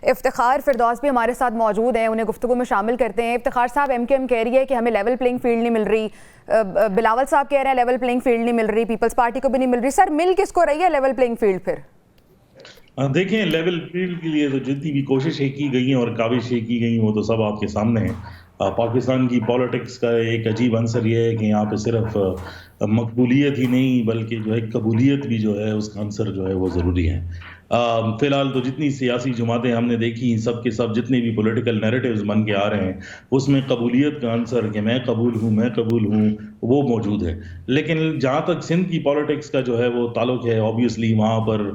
इफ्तिखार फिरदौस भी हमारे साथ मौजूद हैं, उन्हें गुफ्तगू में शामिल करते हैं। इफ्तिखार साहब, एमकेएम कह रही है कि हमें लेवल प्लेइंग फील्ड नहीं मिल रही, बिलावल साहब कह रहे हैं लेवल प्लेइंग फील्ड नहीं मिल रही, पीपल्स पार्टी को भी नहीं मिल रही। सर, मिल किसको रही है लेवल प्लेइंग फील्ड फिर? देखें, लेवल फील्ड के लिए तो जितनी भी कोशिशें की गई हैं और काविशें की गई वो तो सब आपके सामने है। पाकिस्तान की पॉलिटिक्स का एक अजीब अंसर ये है कि यहाँ पे सिर्फ मकबूलियत ही नहीं बल्कि जो है कबूलियत भी जो है उसका अंसर जो है वो ज़रूरी है। फ़िलहाल तो जितनी सियासी जमातें हमने देखी सब के सब जितने भी पॉलिटिकल नैरेटिव्स बन के आ रहे हैं उसमें कबूलियत का आंसर कि मैं कबूल हूँ वो मौजूद है। लेकिन जहाँ तक सिंध की पॉलिटिक्स का जो है वो ताल्लुक है, ऑब्वियसली वहाँ पर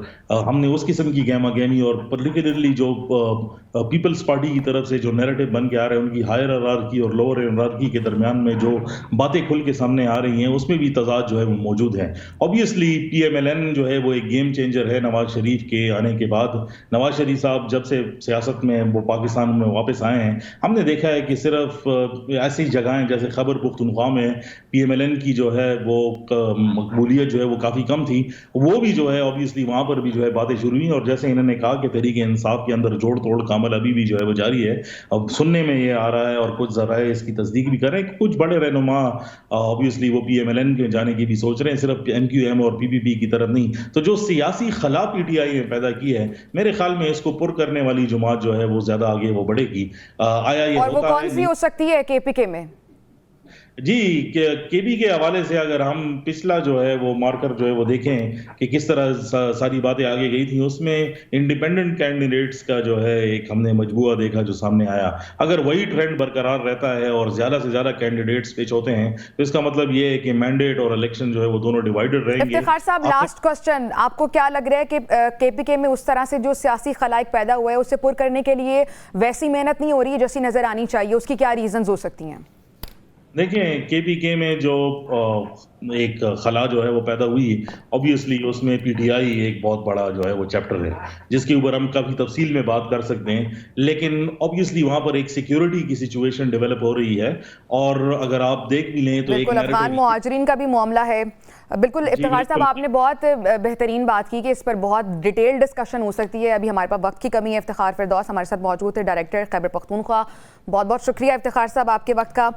हमने उस किस्म की गहमा गहमी और पर्टिकुलरली जो पीपल्स पार्टी की तरफ से जो नैरेटिव बन के आ रहे हैं उनकी हायर हायरार्की और लोअर हायरार्की के दरमियान में जो बातें खुल के सामने आ रही हैं उसमें भी तजाद जो है वो मौजूद है। ऑब्वियसली पीएमएलएन जो है वो एक गेम चेंजर है नवाज शरीफ के आने के बाद। नवाज शरीफ साहब जब से सियासत में वो पाकिस्तान में वापस आए हैं हमने देखा है कि सिर्फ ऐसी जगहें जैसे खैबर पुख्तनख्वा में पीएमएलएन की जो है वो मकबूलियत जो है वो काफ़ी कम थी, वो भी जो है ऑब्वियसली वहाँ पर भी जो है बातें शुरू हुई और जैसे इन्होंने कहा कि तहरीक इंसाफ के अंदर जोड़ तोड़ का अमल अभी भी जो है वो जारी है। अब सुनने में ये आ रहा है और कुछ ज़राए इसकी तस्दीक भी कर रहे हैं कि कुछ बड़े रहनुमा ऑब्वियसली वो पीएमएलएन के जाने की भी सोच रहे हैं, सिर्फ एमक्यूएम और पीपीपी की तरफ नहीं। तो जो सियासी खला पीटीआई ने पैदा की है मेरे ख्याल में इसको पुर करने वाली जमात जो है वो ज़्यादा आगे वो बढ़ेगी। आया ये और वो होता कौन सी हो सकती है केपीके में? जी, केबी के हवाले से अगर हम पिछला जो है वो मार्कर जो है वो देखें कि किस तरह सारी बातें आगे गई थी उसमें इंडिपेंडेंट कैंडिडेट्स का जो है एक हमने मजबूआ देखा जो सामने आया। अगर वही ट्रेंड बरकरार रहता है और ज़्यादा से ज़्यादा कैंडिडेट्स पेश होते हैं तो इसका मतलब ये है कि मैंडेट और इलेक्शन जो है वो दोनों डिवाइडेड रहेंगे। इफ्तिखार साहब, लास्ट क्वेश्चन, आपको क्या लग रहा है कि केपीके में उस तरह से जो सियासी खलाइक पैदा हुआ है उसे पुर करने के लिए वैसी मेहनत नहीं हो रही जैसी नजर आनी चाहिए? उसकी क्या रीजंस हो सकती हैं? देखें, केपीके में जो एक खला जो है वो पैदा हुई ऑब्वियसली उसमें पीटीआई एक बहुत बड़ा जो है वो चैप्टर है जिसके ऊपर हम काफ़ी तफसील में बात कर सकते हैं। लेकिन ऑब्वियसली वहाँ पर एक सिक्योरिटी की सिचुएशन डेवलप हो रही है और अगर आप देख भी लें तो एक अफगान मुहाजिरीन का भी मामला है। बिल्कुल इफ्तिखार साहब, आपने बहुत बेहतरीन बात की कि इस पर बहुत डिटेल डिस्कशन हो सकती है। अभी हमारे पास वक्त की कमी है। इफ्तिखार फिरदौस हमारे साथ मौजूद थे, डायरेक्टर खैबर पख्तूनख्वा। बहुत बहुत शुक्रिया इफ्तिखार साहब आपके वक्त का।